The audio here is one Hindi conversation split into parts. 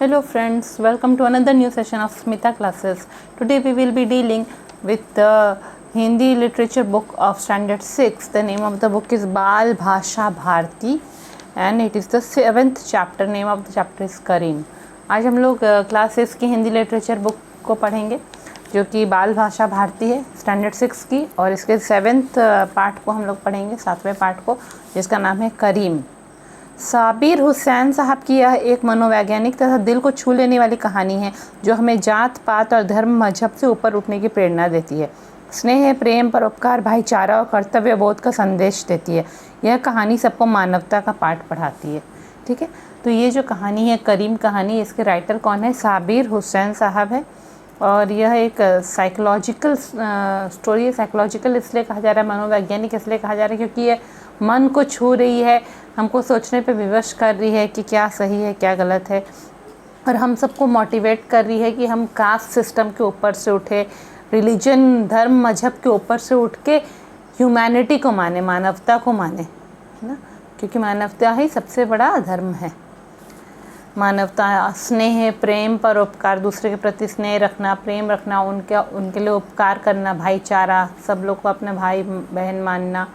Hello friends, welcome to another new session of Smita classes. Today we will be dealing with the Hindi literature book of standard 6. The name of the book is Bal Bhasha Bharti and it is the 7th chapter. Name of the chapter is Karim. आज हम लोग क्लास 6 की हिंदी लिटरेचर बुक को पढ़ेंगे जो कि बाल भाषा भारती है स्टैंडर्ड 6 की, और इसके 7th पार्ट को हम लोग पढ़ेंगे, 7वें पार्ट को, जिसका नाम है करीम। साबिर हुसैन साहब की यह एक मनोवैज्ञानिक तथा दिल को छू लेने वाली कहानी है जो हमें जात पात और धर्म मजहब से ऊपर उठने की प्रेरणा देती है। स्नेह, प्रेम, परोपकार, भाईचारा और कर्तव्य बोध का संदेश देती है। यह कहानी सबको मानवता का पाठ पढ़ाती है। ठीक है, तो ये जो कहानी है करीम कहानी, इसके राइटर कौन है? साबिर हुसैन साहब है, और यह एक साइकोलॉजिकल स्टोरी है। साइकोलॉजिकल इसलिए कहा जा रहा है, मनोवैज्ञानिक इसलिए कहा जा रहा है क्योंकि ये मन को छू रही है, हमको सोचने पे विवश कर रही है कि क्या सही है क्या गलत है, और हम सबको मोटिवेट कर रही है कि हम कास्ट सिस्टम के ऊपर से उठे, रिलीजन, धर्म, मजहब के ऊपर से उठ के ह्यूमैनिटी को माने, मानवता को माने, है ना, क्योंकि मानवता ही सबसे बड़ा धर्म है। मानवता, स्नेह, प्रेम, परोपकार, दूसरे के प्रति स्नेह रखना, प्रेम रखना, उनके लिए उपकार करना, भाईचारा, सब लोग को अपने भाई बहन मानना,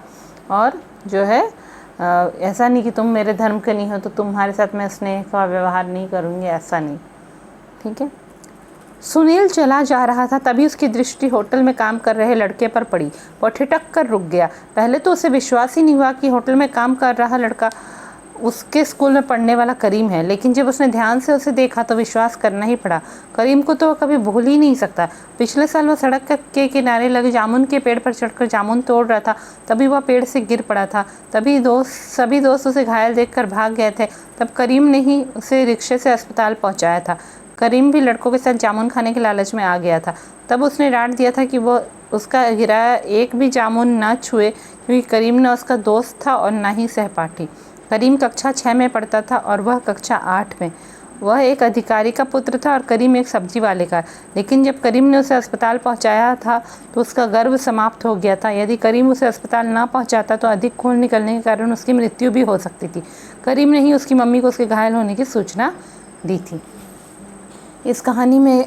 और जो है ऐसा नहीं कि तुम मेरे धर्म के नहीं हो तो तुम्हारे साथ मैं स्नेह का व्यवहार नहीं करूँगी, ऐसा नहीं। ठीक है। सुनील चला जा रहा था, तभी उसकी दृष्टि होटल में काम कर रहे लड़के पर पड़ी। वह ठिठक कर रुक गया। पहले तो उसे विश्वास ही नहीं हुआ कि होटल में काम कर रहा लड़का उसके स्कूल में पढ़ने वाला करीम है, लेकिन जब उसने ध्यान से उसे देखा तो विश्वास करना ही पड़ा। करीम को तो वह कभी भूल ही नहीं सकता। पिछले साल वह सड़क के किनारे लगे जामुन के पेड़ पर चढ़कर जामुन तोड़ रहा था, तभी वह पेड़ से गिर पड़ा था। तभी सभी दोस्त उसे घायल देखकर भाग गए थे। तब करीम ने ही उसे रिक्शे से अस्पताल पहुँचाया था। करीम भी लड़कों के साथ जामुन खाने के लालच में आ गया था। तब उसने डांट दिया था कि वो उसका गिराया एक भी जामुन ना छुए, क्योंकि करीम न उसका दोस्त था और ना ही सहपाठी। करीम कक्षा 6 में पढ़ता था और वह कक्षा 8 में। वह एक अधिकारी का पुत्र था और करीम एक सब्जी वाले का। लेकिन जब करीम ने उसे अस्पताल पहुंचाया था तो उसका गर्व समाप्त हो गया था। यदि करीम उसे अस्पताल ना पहुंचाता तो अधिक खून निकलने के कारण उसकी मृत्यु भी हो सकती थी। करीम ने ही उसकी मम्मी को उसके घायल होने की सूचना दी थी। इस कहानी में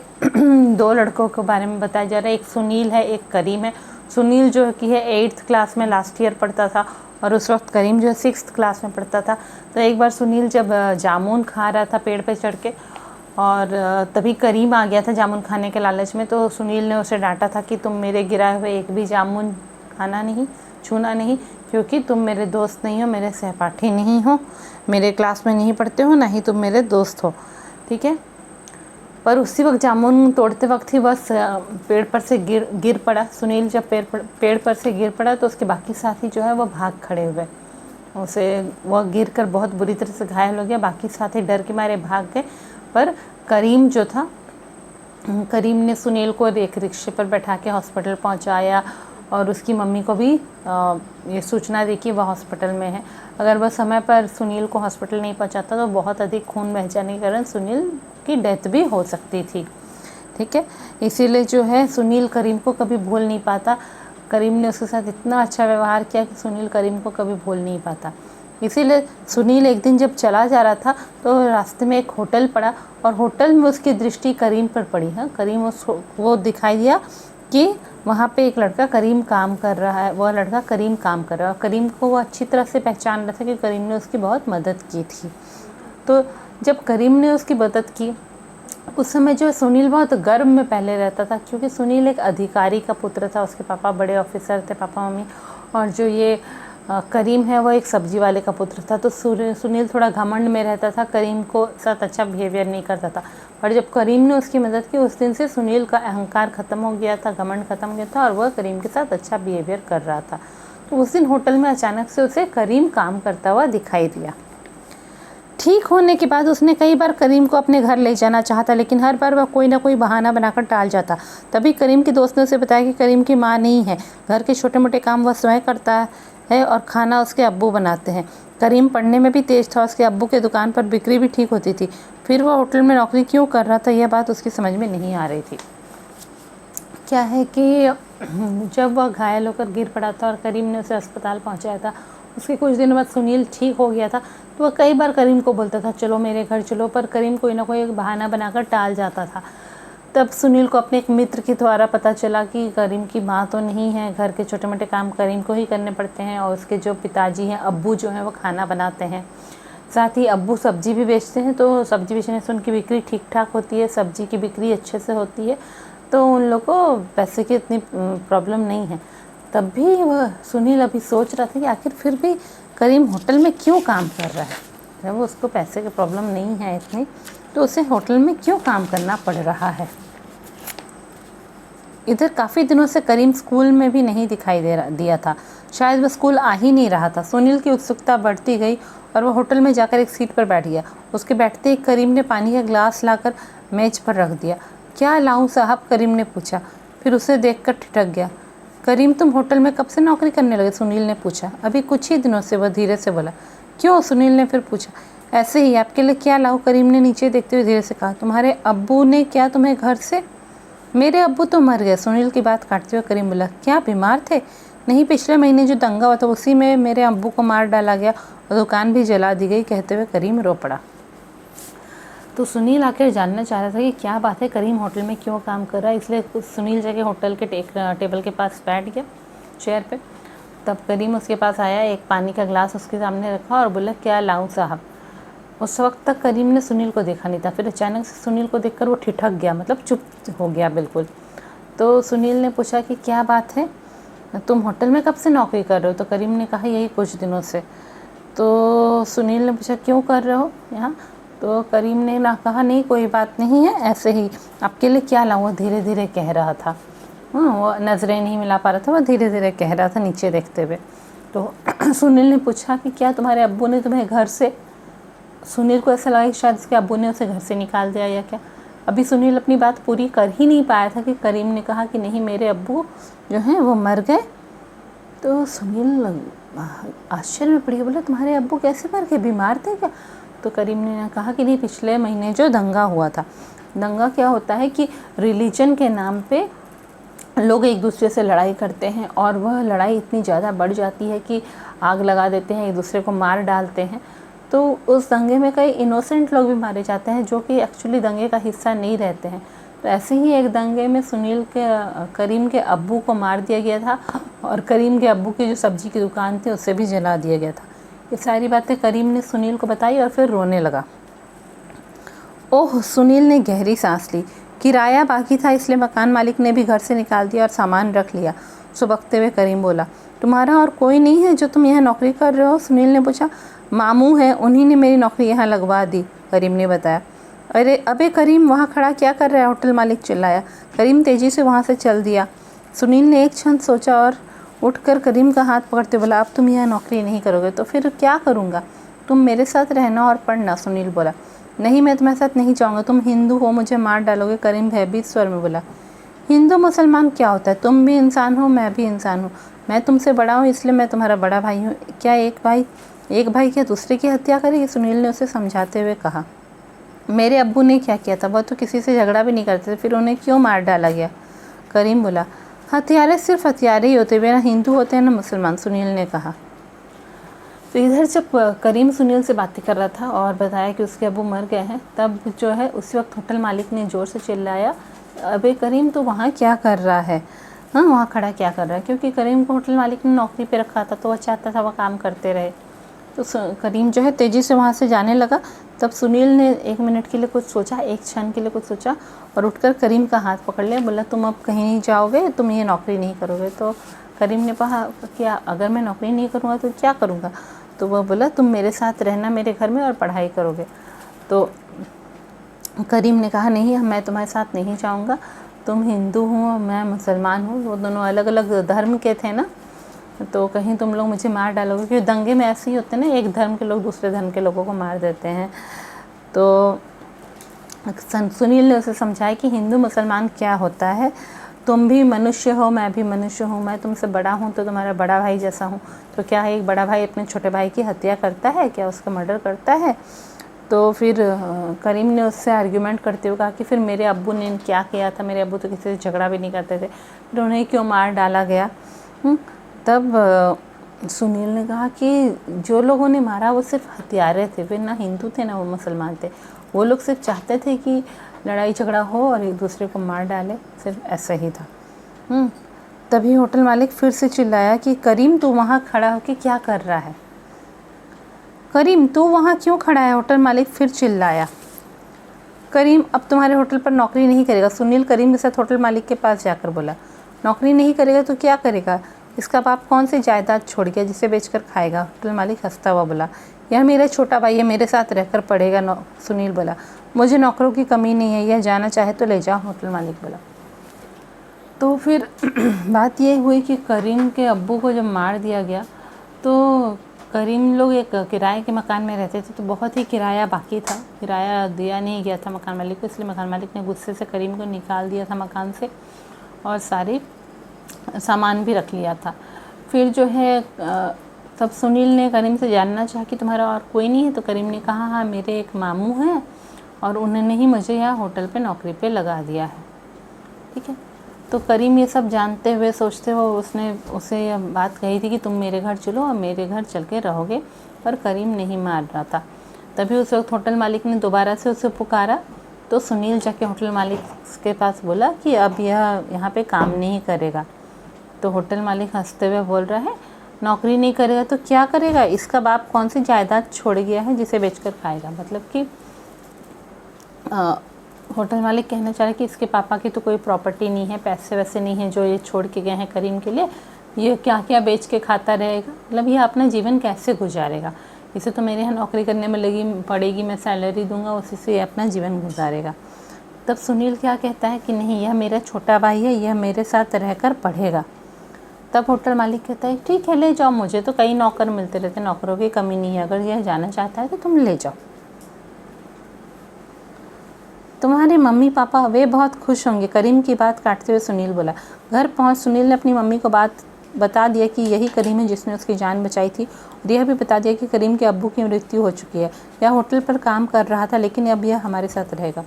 2 लड़कों के बारे में बताया जा रहा है, एक सुनील है, एक करीम है। सुनील जो कि है 8th क्लास में लास्ट ईयर पढ़ता था, और उस वक्त करीम जो है 6th क्लास में पढ़ता था। तो एक बार सुनील जब जामुन खा रहा था पेड़ पे चढ़ के, और तभी करीम आ गया था जामुन खाने के लालच में, तो सुनील ने उसे डांटा था कि तुम मेरे गिराए हुए एक भी जामुन खाना नहीं, छूना नहीं, क्योंकि तुम मेरे दोस्त नहीं हो, मेरे सहपाठी नहीं हो, मेरे क्लास में नहीं पढ़ते हो, ना ही तुम मेरे दोस्त हो। ठीक है। पर उसी वक्त जामुन तोड़ते वक्त ही बस पेड़ पर से गिर पड़ा। सुनील जब पेड़ पर से गिर पड़ा तो उसके बाकी साथी जो है वो भाग खड़े हुए। वह गिर कर बहुत बुरी तरह से घायल हो गया। बाकी साथी डर के मारे भाग गए, पर करीम जो था, करीम ने सुनील को एक रिक्शे पर बैठा के हॉस्पिटल पहुंचाया, और उसकी मम्मी को भी ये सूचना दी कि वह हॉस्पिटल में है। अगर वह समय पर सुनील को हॉस्पिटल नहीं पहुंचाता तो बहुत अधिक खून बह जाने के कारण सुनील की डेथ भी हो सकती थी। ठीक है, इसीलिए जो है सुनील करीम को कभी भूल नहीं पाता। करीम ने उसके साथ इतना अच्छा व्यवहार किया कि सुनील करीम को कभी भूल नहीं पाता। इसीलिए सुनील एक दिन जब चला जा रहा था तो रास्ते में एक होटल पड़ा, और होटल में उसकी दृष्टि करीम पर पड़ी। हाँ, करीम वो दिखाई दिया कि वहाँ पे एक लड़का करीम काम कर रहा है, वह लड़का करीम काम कर रहा है, और करीम को वो अच्छी तरह से पहचान रहा था कि करीम ने उसकी बहुत मदद की थी। तो जब करीम ने उसकी मदद की, उस समय जो सुनील बहुत गर्व में पहले रहता था, क्योंकि सुनील एक अधिकारी का पुत्र था, उसके पापा बड़े ऑफिसर थे, पापा मम्मी, और जो ये करीम है वो एक सब्जी वाले का पुत्र था। तो सुनील थोड़ा घमंड में रहता था, करीम को साथ अच्छा बिहेवियर नहीं करता था। पर जब करीम ने उसकी मदद की, उस दिन से सुनील का अहंकार ख़त्म हो गया था, घमंड ख़त्म हो गया था, और वह करीम के साथ अच्छा बिहेवियर कर रहा था। तो उस दिन होटल में अचानक से उसे करीम काम करता हुआ दिखाई दिया। ठीक होने के बाद उसने कई बार करीम को अपने घर ले जाना चाहता, लेकिन हर बार वह कोई ना कोई बहाना बनाकर टाल जाता। तभी करीम के दोस्त ने उसे बताया कि करीम की माँ नहीं है, घर के छोटे मोटे काम वह स्वयं करता है और खाना उसके अब्बू बनाते हैं। करीम पढ़ने में भी तेज था, उसके अब्बू के दुकान पर बिक्री भी ठीक होती थी। फिर वह होटल में नौकरी क्यों कर रहा था, यह बात उसकी समझ में नहीं आ रही थी। क्या है कि जब वह घायल होकर गिर पड़ा था और करीम ने उसे अस्पताल पहुँचाया था, उसके कुछ दिनों बाद सुनील ठीक हो गया था, तो वह कई बार करीम को बोलता था चलो मेरे घर चलो, पर करीम कोई ना कोई एक बहाना बनाकर टाल जाता था। तब सुनील को अपने एक मित्र के द्वारा पता चला कि करीम की माँ तो नहीं है, घर के छोटे मोटे काम करीम को ही करने पड़ते हैं, और उसके जो पिताजी हैं, अब्बू जो हैं, वो खाना बनाते हैं। साथ ही अब्बू सब्जी भी बेचते हैं, तो सब्जी बेचने से उनकी बिक्री ठीक ठाक होती है, सब्जी की बिक्री अच्छे से होती है, तो उन लोग को पैसे की इतनी प्रॉब्लम नहीं है। तब भी वह सुनील अभी सोच रहा था कि आखिर फिर भी करीम होटल में क्यों काम कर रहा है, जब वो उसको पैसे की प्रॉब्लम नहीं है इतनी, तो उसे होटल में क्यों काम करना पड़ रहा है। इधर काफ़ी दिनों से करीम स्कूल में भी नहीं दिखाई दिया था, शायद वह स्कूल आ ही नहीं रहा था। सुनील की उत्सुकता बढ़ती गई और वह होटल में जाकर एक सीट पर बैठ गया। उसके बैठते ही करीम ने पानी का ग्लास लाकर मेज पर रख दिया। क्या लाऊं साहब, करीम ने पूछा, फिर उसे देखकर ठिठक गया। करीम तुम होटल में कब से नौकरी करने लगे, सुनील ने पूछा। अभी कुछ ही दिनों से, वह धीरे से बोला। क्यों, सुनील ने फिर पूछा। ऐसे ही, आपके लिए क्या लाऊं, करीम ने नीचे देखते हुए धीरे से कहा। तुम्हारे अब्बू ने क्या तुम्हें घर से? मेरे अब्बू तो मर गए, सुनील की बात काटते हुए करीम बोला। क्या बीमार थे? नहीं, पिछले महीने जो दंगा हुआ था उसी में मेरे अब्बू को मार डाला गया और दुकान भी जला दी गई, कहते हुए करीम रो पड़ा। तो सुनील आखिर जानना चाह रहा था कि क्या बात है, करीम होटल में क्यों काम कर रहा है, इसलिए सुनील जाके होटल के टेबल के पास बैठ गया चेयर पे। तब करीम उसके पास आया, एक पानी का ग्लास उसके सामने रखा और बोला, क्या लाऊं साहब। उस वक्त तक करीम ने सुनील को देखा नहीं था, फिर अचानक से सुनील को देखकर वो ठिठक गया, मतलब चुप हो गया बिल्कुल। तो सुनील ने पूछा कि क्या बात है, तुम होटल में कब से नौकरी कर रहे हो? तो करीम ने कहा, यही कुछ दिनों से। तो सुनील ने पूछा, क्यों कर रहे हो यहाँ? तो करीम ने ना कहा, नहीं कोई बात नहीं है, ऐसे ही। आपके लिए क्या लाऊं, वो धीरे धीरे कह रहा था। वो नज़रें नहीं मिला पा रहा था, वो धीरे धीरे कह रहा था नीचे देखते हुए। तो सुनील ने पूछा कि क्या तुम्हारे अब्बू ने तुम्हें घर से? सुनील को ऐसा लगा कि शायद उसके अब्बू ने उसे घर से निकाल दिया या क्या। अभी सुनील अपनी बात पूरी कर ही नहीं पाया था कि करीम ने कहा कि नहीं, मेरे अब्बू जो हैं वो मर गए। तो सुनील आश्चर्य में पड़ गया, बोला, तुम्हारे अब्बू कैसे मर गए, बीमार थे क्या? तो करीम ने कहा कि नहीं, पिछले महीने जो दंगा हुआ था। दंगा क्या होता है कि रिलीजन के नाम पे लोग एक दूसरे से लड़ाई करते हैं, और वह लड़ाई इतनी ज़्यादा बढ़ जाती है कि आग लगा देते हैं, एक दूसरे को मार डालते हैं। तो उस दंगे में कई इनोसेंट लोग भी मारे जाते हैं, जो कि एक्चुअली दंगे का हिस्सा नहीं रहते हैं। तो ऐसे ही एक दंगे में सुनील के करीम के अब्बू को मार दिया गया था, और करीम के अब्बू की जो सब्जी की दुकान थी उसे भी जला दिया गया था। ये सारी बातें करीम ने सुनील को बताई और फिर रोने लगा। ओह, सुनील ने गहरी सांस ली। किराया बाकी था, इसलिए मकान मालिक ने भी घर से निकाल दिया और सामान रख लिया। सुबकते हुए करीम बोला, तुम्हारा और कोई नहीं है जो तुम यहाँ नौकरी कर रहे हो? सुनील ने पूछा। मामू है, उन्हीं ने मेरी नौकरी यहाँ लगवा दी, करीम ने बताया। अरे अबे करीम, वहाँ खड़ा क्या कर रहा है, होटल मालिक चिल्लाया। करीम तेज़ी से वहाँ से चल दिया। सुनील ने एक क्षण सोचा और उठकर करीम का हाथ पकड़ते बोला, अब तुम यहाँ नौकरी नहीं करोगे तो फिर क्या करूँगा? तुम मेरे साथ रहना और पढ़ना, सुनील बोला। नहीं, मैं तुम्हारे साथ नहीं जाऊँगा, तुम हिंदू हो, मुझे मार डालोगे, करीम भयभीत स्वर में बोला। हिंदू मुसलमान क्या होता है, तुम भी इंसान हो, मैं भी इंसान हूँ। मैं तुमसे बड़ा हूँ, इसलिए मैं तुम्हारा बड़ा भाई हूँ। क्या एक भाई क्या दूसरे की हत्या करेगी? सुनील ने उसे समझाते हुए कहा। मेरे अब्बू ने क्या किया था, वह तो किसी से झगड़ा भी नहीं करते थे, फिर उन्हें क्यों मार डाला गया? करीम बोला। हथियारे सिर्फ हथियारे ही होते हैं, ना हिंदू होते हैं ना मुसलमान, सुनील ने कहा। तो इधर जब करीम सुनील से बातें कर रहा था और बताया कि उसके अब्बू मर गए हैं, तब जो है उसी वक्त होटल मालिक ने ज़ोर से चिल्लाया, अबे करीम तो वहाँ क्या कर रहा है, हाँ वहाँ खड़ा क्या कर रहा है? क्योंकि करीम को होटल मालिक ने नौकरी पे रखा था, तो वह चाहता था वह काम करते रहे। तो करीम जो है तेज़ी से वहाँ से जाने लगा। तब सुनील ने एक मिनट के लिए कुछ सोचा, एक क्षण के लिए कुछ सोचा, और उठकर करीम का हाथ पकड़ लिया। बोला, तुम अब कहीं नहीं जाओगे, तुम ये नौकरी नहीं करोगे। तो करीम ने कहा कि अगर मैं नौकरी नहीं करूँगा तो क्या करूँगा? तो वह बोला, तुम मेरे साथ रहना मेरे घर में और पढ़ाई करोगे। तो करीम ने कहा, नहीं, मैं तुम्हारे साथ नहीं जाऊँगा, तुम हिंदू हो, मैं मुसलमान हूँ, वो दोनों अलग अलग धर्म के थे ना, तो कहीं तुम लोग मुझे मार डालोगे, क्योंकि दंगे में ऐसे ही होते हैं ना, एक धर्म के लोग दूसरे धर्म के लोगों को मार देते हैं। तो सुनील ने उसे समझाया कि हिंदू मुसलमान क्या होता है, तुम भी मनुष्य हो, मैं भी मनुष्य हूँ, मैं तुमसे बड़ा हूँ तो तुम्हारा बड़ा भाई जैसा हूँ। तो क्या एक बड़ा भाई अपने छोटे भाई की हत्या करता है क्या, उसका मर्डर करता है? तो फिर करीम ने उससे आर्ग्यूमेंट करते हुए कहा कि फिर मेरे अब्बू ने क्या किया था, मेरे अब्बू तो किसी से झगड़ा भी नहीं करते थे, फिर उन्हें क्यों मार डाला गया? तब सुनील ने कहा कि जो लोगों ने मारा वो सिर्फ हत्यारे थे, वे ना हिंदू थे ना वो मुसलमान थे। वो लोग सिर्फ चाहते थे कि लड़ाई झगड़ा हो और एक दूसरे को मार डाले, सिर्फ ऐसा ही था। तभी होटल मालिक फिर से चिल्लाया कि करीम तू वहाँ खड़ा होकर क्या कर रहा है? करीम तू वहाँ क्यों खड़ा है? होटल मालिक फिर चिल्लाया। करीम अब तुम्हारे होटल पर नौकरी नहीं करेगा। सुनील करीम के साथ होटल मालिक के पास जाकर बोला, नौकरी नहीं करेगा तो क्या करेगा? इसका बाप कौन सी जायदाद छोड़ गया जिसे बेचकर खाएगा? होटल मालिक हंसता हुआ बोला, यह मेरा छोटा भाई है, मेरे साथ रहकर पढ़ेगा। सुनील बोला, मुझे नौकरों की कमी नहीं है, यह जाना चाहे तो ले जाओ। होटल मालिक बोला। तो फिर बात ये हुई कि करीम के अब्बू को जब मार दिया गया तो करीम लोग एक किराए के मकान में रहते थे, तो बहुत ही किराया बाकी था, किराया दिया नहीं गया था मकान मालिक को, इसलिए मकान मालिक ने गुस्से से करीम को निकाल दिया था मकान से और सारी सामान भी रख लिया था। फिर जो है तब सुनील ने करीम से जानना चाहा कि तुम्हारा और कोई नहीं है? तो करीम ने कहा, हाँ मेरे एक मामू हैं और उन्होंने ही मुझे यहाँ होटल पे नौकरी पे लगा दिया है। ठीक है, तो करीम ये सब जानते हुए सोचते हुए उसने उसे यह बात कही थी कि तुम मेरे घर चलो और मेरे घर चल के रहोगे, पर करीम नहीं मान रहा था। तभी उस वक्त होटल मालिक ने दोबारा से उसे पुकारा, तो सुनील जाके होटल मालिक के पास बोला कि अब यह यहाँ पे काम नहीं करेगा। तो होटल मालिक हंसते हुए बोल रहा है, नौकरी नहीं करेगा तो क्या करेगा? इसका बाप कौन सी जायदाद छोड़ गया है जिसे बेचकर खाएगा? मतलब कि होटल मालिक कहना चाह रहे कि इसके पापा की तो कोई प्रॉपर्टी नहीं है, पैसे वैसे नहीं है जो ये छोड़ के गए हैं करीम के लिए, ये क्या क्या बेच के खाता रहेगा? मतलब ये अपना जीवन कैसे गुजारेगा? इसे तो मेरे यहाँ नौकरी करने में लगी पड़ेगी, मैं सैलरी दूंगा, उसी से ये अपना जीवन गुजारेगा। तब सुनील क्या कहता है कि नहीं, यह मेरा छोटा भाई है, यह मेरे साथ रहकर पढ़ेगा। तब होटल मालिक कहता है, ठीक है ले जाओ, मुझे तो कई नौकर मिलते रहते, नौकरों की कमी नहीं है, अगर यह जाना चाहता है तो तुम ले जाओ। तुम्हारे मम्मी पापा वे बहुत खुश होंगे। करीम की बात काटते हुए सुनील बोला। घर पहुंच सुनील ने अपनी मम्मी को बात बता दिया कि यही करीम है जिसने उसकी जान बचाई थी, और यह भी बता दिया कि करीम के अब्बू की मृत्यु हो चुकी है। यह होटल पर काम कर रहा था लेकिन अब यह हमारे साथ रहेगा।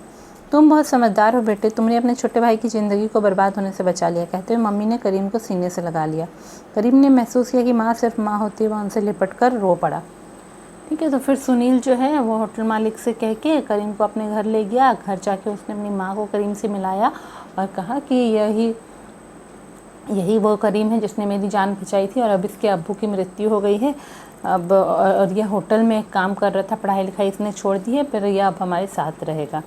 तुम बहुत समझदार हो बेटे, तुमने अपने छोटे भाई की ज़िंदगी को बर्बाद होने से बचा लिया। कहते हुए मम्मी ने करीम को सीने से लगा लिया। करीम ने महसूस किया कि माँ सिर्फ माँ होती है, वह उनसे लिपट कर रो पड़ा। ठीक है, तो फिर सुनील जो है वो होटल मालिक से कह के करीम को अपने घर ले गया। घर जाके उसने अपनी माँ को करीम से मिलाया और कहा कि यही वो करीम है जिसने मेरी जान बचाई थी और अब इसके अब्बू की मृत्यु हो गई है। अब और यह होटल में काम कर रहा था, पढ़ाई लिखाई इसने छोड़ दी है, फिर यह अब हमारे साथ रहेगा।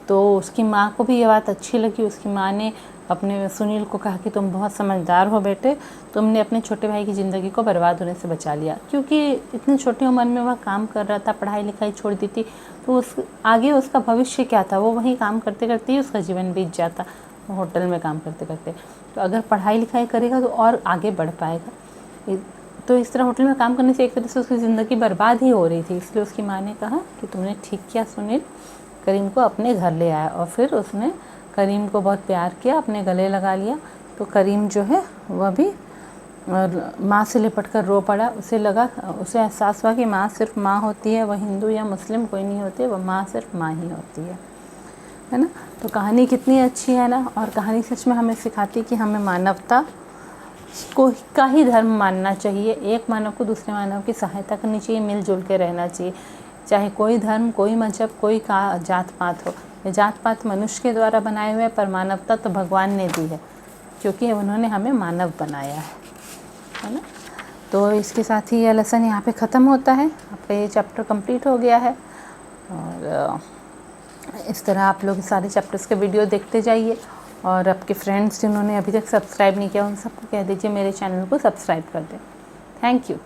तो उसकी माँ को भी ये बात अच्छी लगी। उसकी माँ ने अपने सुनील को कहा कि तुम बहुत समझदार हो बेटे, तुमने अपने छोटे भाई की ज़िंदगी को बर्बाद होने से बचा लिया। क्योंकि इतनी छोटी उम्र में वह काम कर रहा था, पढ़ाई लिखाई छोड़ दी थी, तो आगे उसका भविष्य क्या था? वो वहीं काम करते करते ही उसका जीवन बीत जाता, होटल में काम करते करते। तो अगर पढ़ाई लिखाई करेगा तो और आगे बढ़ पाएगा। तो इस तरह होटल में काम करने से एक तरह से उसकी ज़िंदगी बर्बाद ही हो रही थी। इसलिए उसकी माँ ने कहा कि तुमने ठीक किया सुनील, करीम को अपने घर ले आया। और फिर उसने करीम को बहुत प्यार किया, अपने गले लगा लिया। तो करीम जो है वह भी माँ से लिपट कर रो पड़ा। उसे एहसास हुआ कि माँ सिर्फ माँ होती है, वह हिंदू या मुस्लिम कोई नहीं होती, वह माँ सिर्फ माँ ही होती है ना। तो कहानी कितनी अच्छी है ना, और कहानी सच में हमें सिखाती है कि हमें मानवता का ही धर्म मानना चाहिए। एक मानव को दूसरे मानव की सहायता करनी चाहिए, मिलजुल के रहना चाहिए। चाहे कोई धर्म, कोई मजहब, कोई जात पात हो। ये जात पात मनुष्य के द्वारा बनाए हुए, पर मानवता तो भगवान ने दी है, क्योंकि उन्होंने हमें मानव बनाया है ना। तो इसके साथ ही यह लेसन यहाँ पे ख़त्म होता है। आपका ये चैप्टर कंप्लीट हो गया है। और इस तरह आप लोग सारे चैप्टर्स के वीडियो देखते जाइए, और आपके फ्रेंड्स जिन्होंने अभी तक सब्सक्राइब नहीं किया उन सबको कह दीजिए मेरे चैनल को सब्सक्राइब कर दें। Thank you.